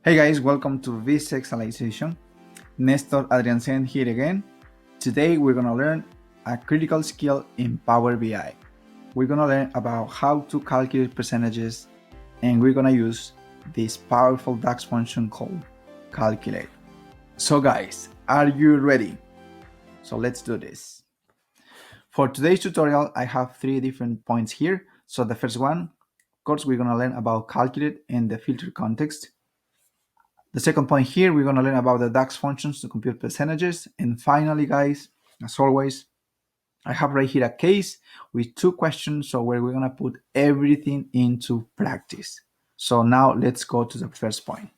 Hey guys, welcome to this exercise. Nestor Adriansen here again. Today we're gonna learn a critical skill in Power BI. We're gonna learn about how to calculate percentages, and we're gonna use this powerful DAX function called calculate. So guys, are you ready? So let's do this. For today's tutorial, I have 3 different points here. So the first one, of course, we're gonna learn about calculate in the filter context. The second point here, we're going to learn about the DAX functions to compute percentages. And finally, guys, as always, I have right here a case with 2 questions, so where we're going to put everything into practice. So now let's go to the first point.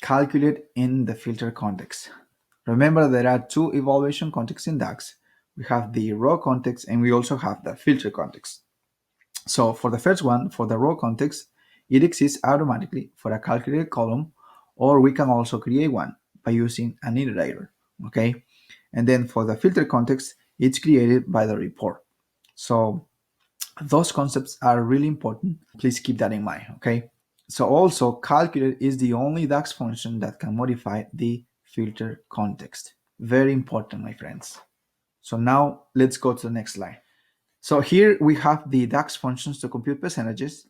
Calculate in the filter context. Remember, there are 2 evaluation contexts in DAX. We have the raw context and we also have the filter context. So for the first one, for the raw context, it exists automatically for a calculated column, or we can also create one by using an iterator, okay? And then for the filter context, it's created by the report. So those concepts are really important. Please keep that in mind, okay? So also, calculate is the only DAX function that can modify the filter context. Very important, my friends. So now let's go to the next slide. So here we have the DAX functions to compute percentages,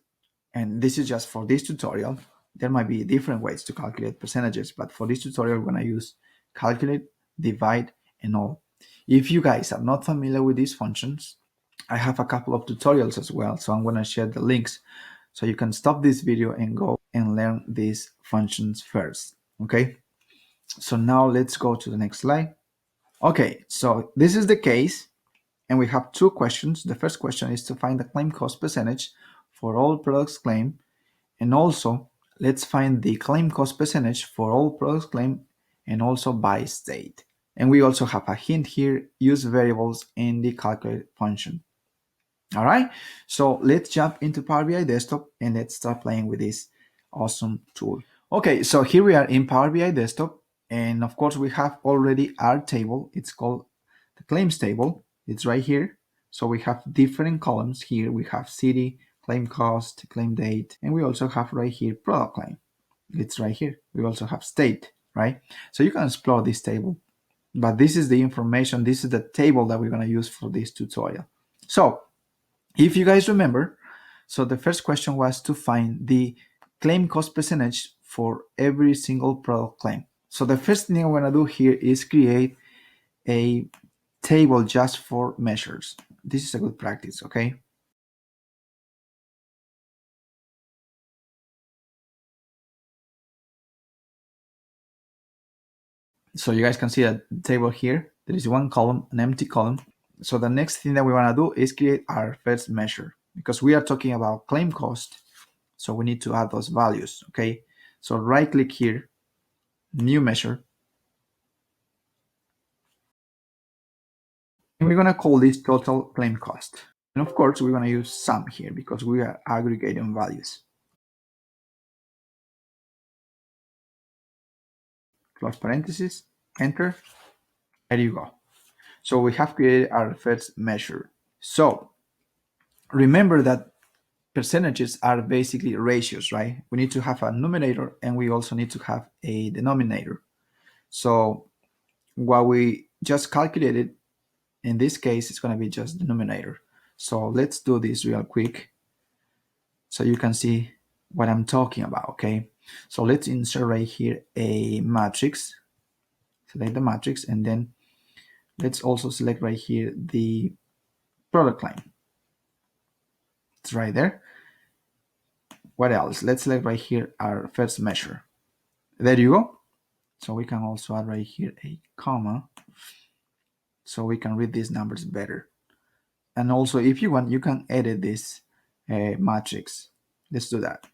and this is just for this tutorial. There might be different ways to calculate percentages, but for this tutorial, we're going to use calculate, divide, and all. If you guys are not familiar with these functions, I have a couple of tutorials as well, so I'm going to share the links so you can stop this video and go and learn these functions first, okay? So now let's go to the next slide. Okay, so this is the case, and we have 2 questions. The first question is to find the claim cost percentage for all products claimed, and also let's find the claim cost percentage for all products claimed and also by state. And we also have a hint here, use variables in the calculate function. All right, so let's jump into Power BI Desktop and let's start playing with this awesome tool. Okay, so here we are in Power BI Desktop, and of course we have already our table. It's called the claims table. It's right here. So we have different columns here. We have city, claim cost, claim date, and we also have right here product claim. It's right here. We also have state, right? So you can explore this table, but this is the information. This is the table that we're going to use for this tutorial. So if you guys remember, so the first question was to find the claim cost percentage for every single product claim. So the first thing I'm going to do here is create a table just for measures. This is a good practice, okay? So you guys can see that table here, there is one column, an empty column. So the next thing that we want to do is create our first measure, because we are talking about claim cost. So we need to add those values, okay? So right click here, new measure. And we're going to call this total claim cost. And of course, we're going to use sum here because we are aggregating values. Close parentheses, enter. There you go. So we have created our first measure. So remember that percentages are basically ratios, right? We need to have a numerator and we also need to have a denominator. So what we just calculated, in this case, it's going to be just denominator. So let's do this real quick so you can see what I'm talking about, okay? So let's insert right here a matrix. Select the matrix, and then let's also select right here the product line. It's right there. What else? Let's select right here our first measure. There you go. So we can also add right here a comma so we can read these numbers better. And also, if you want, you can edit this matrix. Let's do that.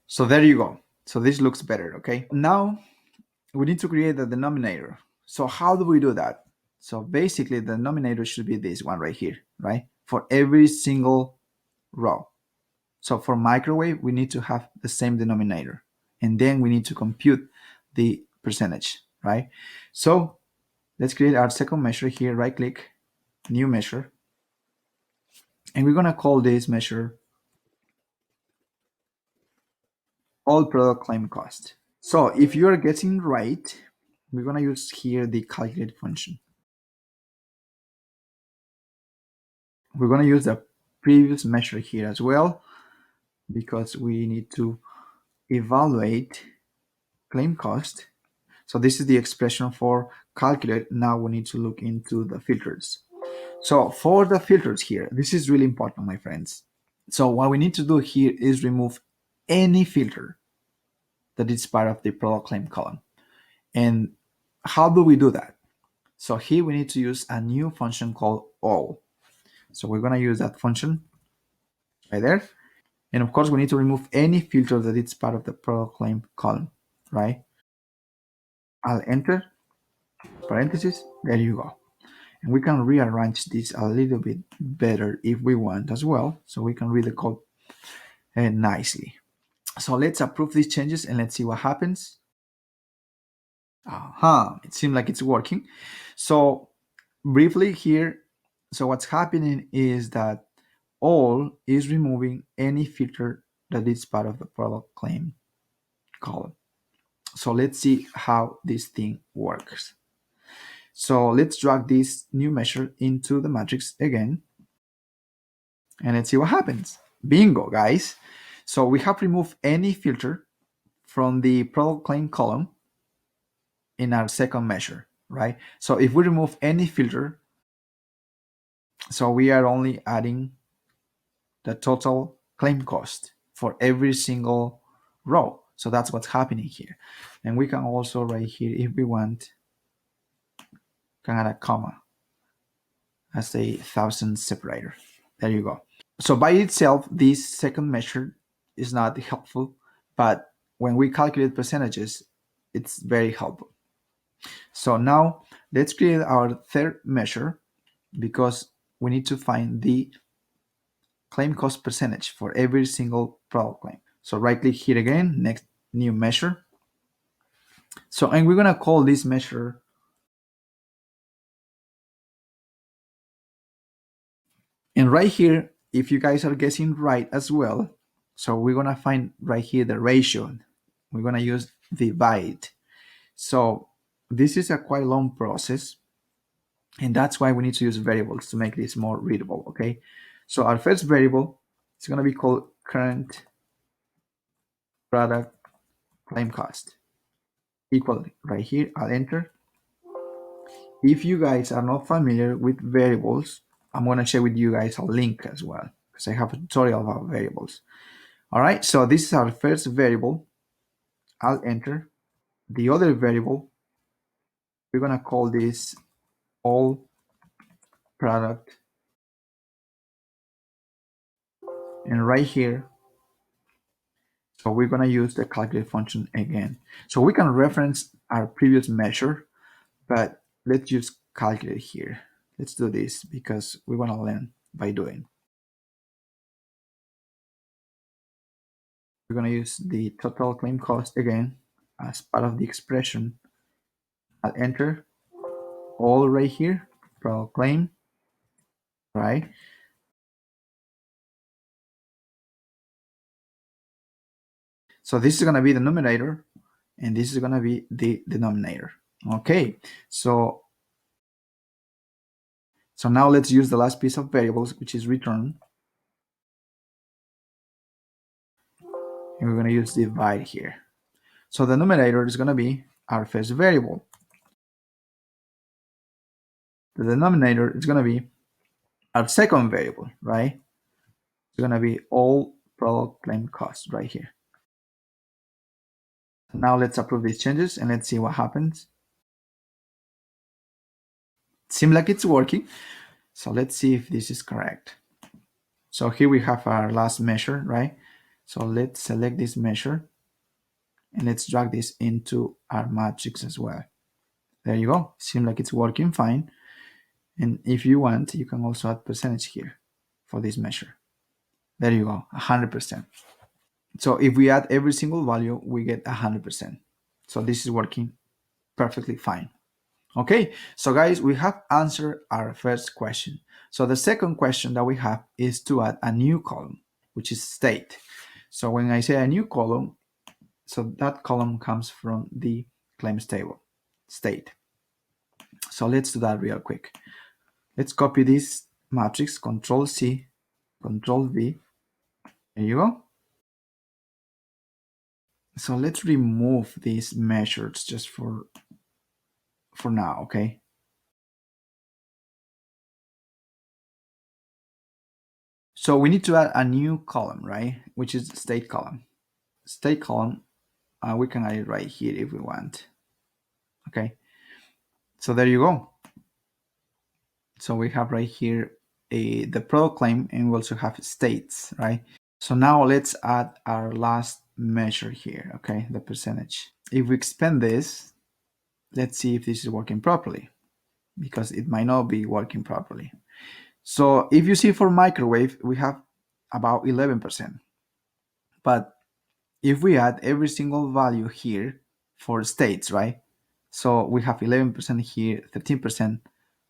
So there you go. So this looks better, okay? Now we need to create the denominator. So how do we do that? So basically the denominator should be this one right here, right? For every single row. So for microwave, we need to have the same denominator. and then we need to compute the percentage, right? So let's create our second measure here, right click, new measure, and we're gonna call this measure all product claim cost. So if you're getting right, we're gonna use here the calculate function. We're gonna use the previous measure here as well, because we need to evaluate claim cost. So this is the expression for calculate. Now we need to look into the filters. So for the filters here, this is really important, my friends. So what we need to do here is remove any filter that is part of the product claim column. And how do we do that? So here we need to use a new function called all. So we're going to use that function right there. And of course, we need to remove any filter that is part of the product claim column, right? I'll enter parentheses. There you go. And we can rearrange this a little bit better if we want as well, so we can read the code nicely. So let's approve these changes and let's see what happens. It seems like it's working. So briefly here, so what's happening is that all is removing any filter that is part of the product claim column. So let's see how this thing works. So let's drag this new measure into the matrix again, and let's see what happens. Bingo, guys. So we have removed any filter from the product claim column in our second measure, right? So if we remove any filter, so we are only adding the total claim cost for every single row. So that's what's happening here. And we can also right here, if we want, can add a comma as a 1,000 separator. There you go. So by itself, this second measure is not helpful, but when we calculate percentages, it's very helpful. So now let's create our third measure, because we need to find the claim cost percentage for every single product claim. So right click here again, next new measure. So, and we're gonna call this measure and right here, if you guys are guessing right as well, so we're gonna find right here the ratio. We're gonna use divide. So this is a quite long process, and that's why we need to use variables to make this more readable, okay? So our first variable is gonna be called current product claim cost, equal right here. I'll enter. If you guys are not familiar with variables, I'm going to share with you guys a link as well, because I have a tutorial about variables. All right, so this is our first variable. I'll enter. The other variable, we're going to call this all product. And right here, so we're going to use the calculate function again. So we can reference our previous measure, but let's use calculate here. Let's do this because we want to learn by doing. We're going to use the total claim cost again as part of the expression. I'll enter all right here, product claim, right? So this is going to be the numerator, and this is going to be the denominator. Okay, so now let's use the last piece of variables, which is return. And we're going to use divide here. So the numerator is going to be our first variable. The denominator is going to be our second variable, right? It's going to be all product claim cost right here. Now let's approve these changes and let's see what happens. It seems like it's working. So let's see if this is correct. So here we have our last measure, right? So let's select this measure and let's drag this into our matrix as well. There you go. Seems like it's working fine. And if you want, you can also add percentage here for this measure. There you go, 100%. So if we add every single value, we get 100%. So this is working perfectly fine. Okay, so guys, we have answered our first question. So the second question that we have is to add a new column, which is state. So when I say a new column, so that column comes from the claims table, state. So let's do that real quick. Let's copy this matrix, Control C, Control V. There you go. So let's remove these measures just for now, okay? So we need to add a new column, right? Which is state column. State column, we can add it right here if we want. Okay, so there you go. So we have right here the product claim, and we also have states, right? So now let's add our last measure here, okay, the percentage. If we expand this, let's see if this is working properly, because it might not be working properly. So if you see for microwave, we have about 11%. But if we add every single value here for states, right? So we have 11% here, 13%.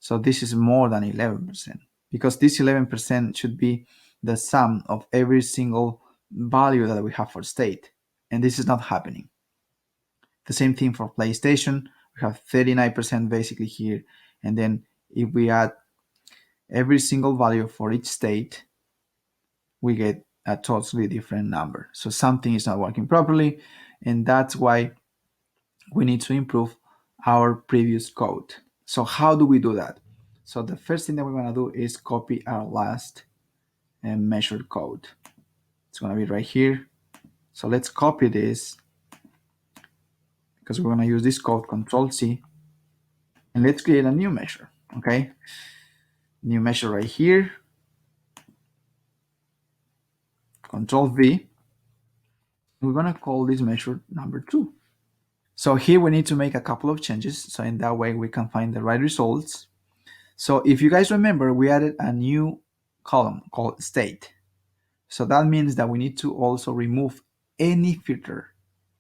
So this is more than 11%, because this 11% should be the sum of every single value that we have for state. And this is not happening. The same thing for PlayStation. We have 39% basically here. And then if we add every single value for each state, we get a totally different number. So something is not working properly, and that's why we need to improve our previous code. So how do we do that? So the first thing that we want to do is copy our last measured code. It's going to be right here. So let's copy this, because we're going to use this code, Control C, and let's create a new measure. Okay, new measure right here, Control V. We're going to call this measure number 2. So here we need to make a couple of changes, so in that way we can find the right results. So if you guys remember, we added a new column called state. So that means that we need to also remove any filter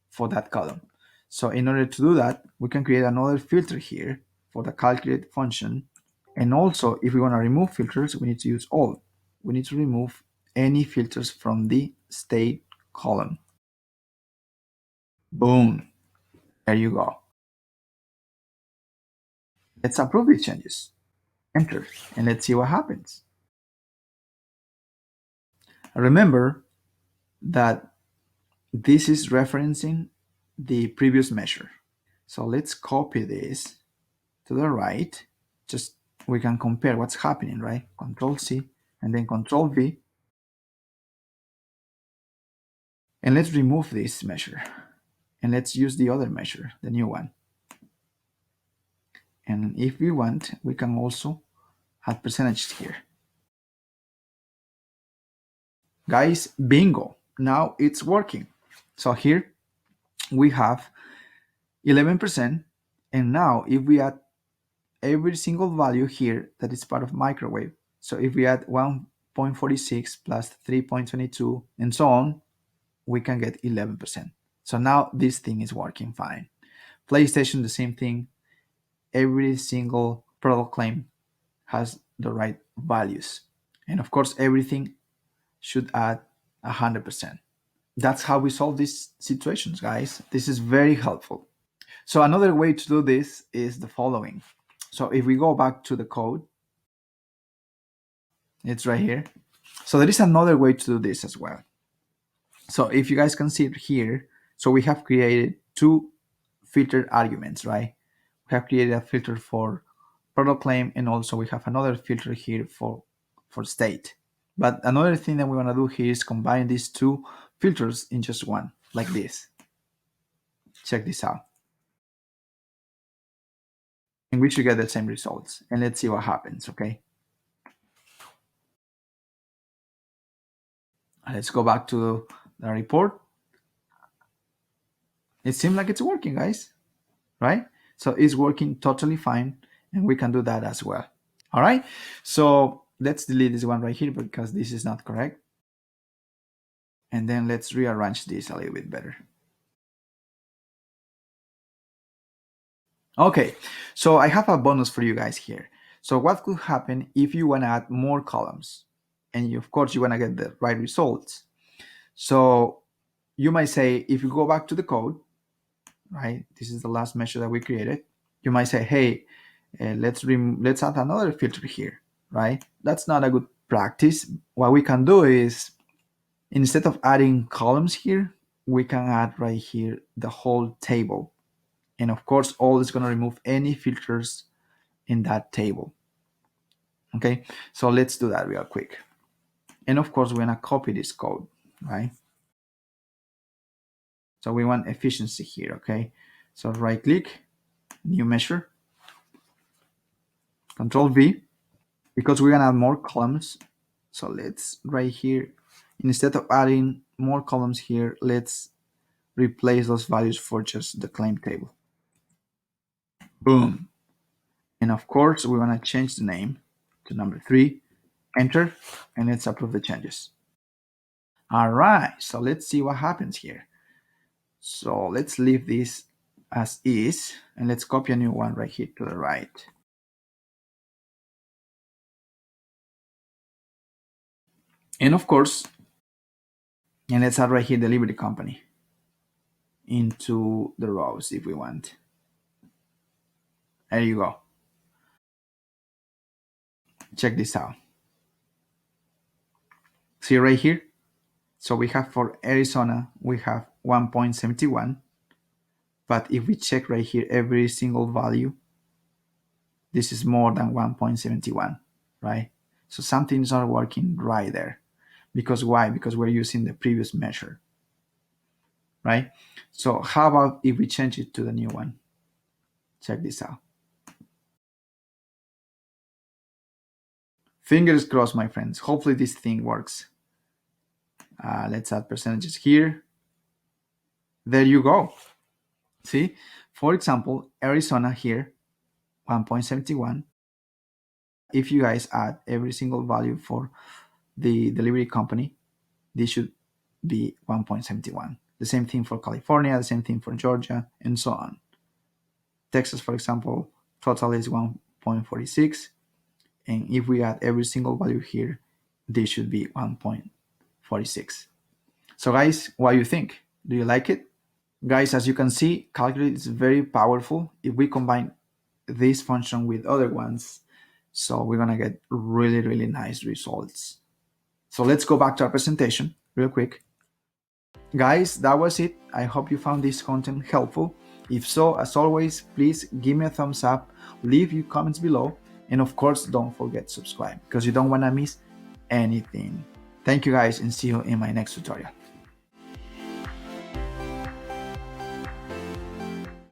for that column. So in order to do that, we can create another filter here for the calculate function. And also, if we want to remove filters, we need to use all. We need to remove any filters from the state column. Boom. There you go. Let's approve these changes. Enter, and let's see what happens. Remember that this is referencing the previous measure. So let's copy this to the right. Just we can compare what's happening, right? Control C and then Control V. And let's remove this measure. And let's use the other measure, the new one. And if we want, we can also add percentage here. Guys, bingo, now it's working. So here we have 11%, and now if we add every single value here that is part of microwave, so if we add 1.46 plus 3.22 and so on, we can get 11%. So now this thing is working fine. PlayStation, the same thing. Every single product claim has the right values. And of course, everything should add 100%. That's how we solve these situations, guys. This is very helpful. So another way to do this is the following. So if we go back to the code, it's right here. So there is another way to do this as well. So if you guys can see it here, so we have created 2 filtered arguments, right? We have created a filter for product claim, and also we have another filter here for state. But another thing that we want to do here is combine these 2 filters in just one, like this. Check this out. And we should get the same results. And let's see what happens, okay? Let's go back to the report. It seems like it's working, guys, right? So it's working totally fine, and we can do that as well. All right, so let's delete this one right here because this is not correct. And then let's rearrange this a little bit better. Okay, so I have a bonus for you guys here. So what could happen if you want to add more columns? And of course, you want to get the right results. So you might say, if you go back to the code, right? This is the last measure that we created. You might say, hey, let's add another filter here, right? That's not a good practice. What we can do is, instead of adding columns here, we can add right here the whole table. And of course, all is going to remove any filters in that table. Okay, so let's do that real quick. And of course, we're going to copy this code, right? So we want efficiency here, okay? So right click, new measure, Control V, because we're going to add more columns. So let's right here, instead of adding more columns here, let's replace those values for just the claim table. Boom. And of course, we want to change the name to number 3, enter, and let's approve the changes. All right, so let's see what happens here. So let's leave this as is, and let's copy a new one right here to the right. And of course, and let's add right here delivery company into the rows if we want. There you go. Check this out. See right here? So we have for Arizona, we have 1.71. But if we check right here, every single value, this is more than 1.71, right? So something's not working right there. Because why? Because we're using the previous measure, right? So how about if we change it to the new one? Check this out. Fingers crossed, my friends. Hopefully this thing works. Let's add percentages here. There you go. See, for example, Arizona here, 1.71. If you guys add every single value for the delivery company, this should be 1.71. The same thing for California, the same thing for Georgia, and so on. Texas, for example, total is 1.46. And if we add every single value here, this should be 1.46. So guys, what do you think? Do you like it? Guys, as you can see, Calculate is very powerful if we combine this function with other ones. So we're gonna get really, really nice results. So let's go back to our presentation real quick. Guys, that was it. I hope you found this content helpful. If so, as always, please give me a thumbs up, leave your comments below, and of course, don't forget to subscribe because you don't want to miss anything. Thank you guys, and see you in my next tutorial.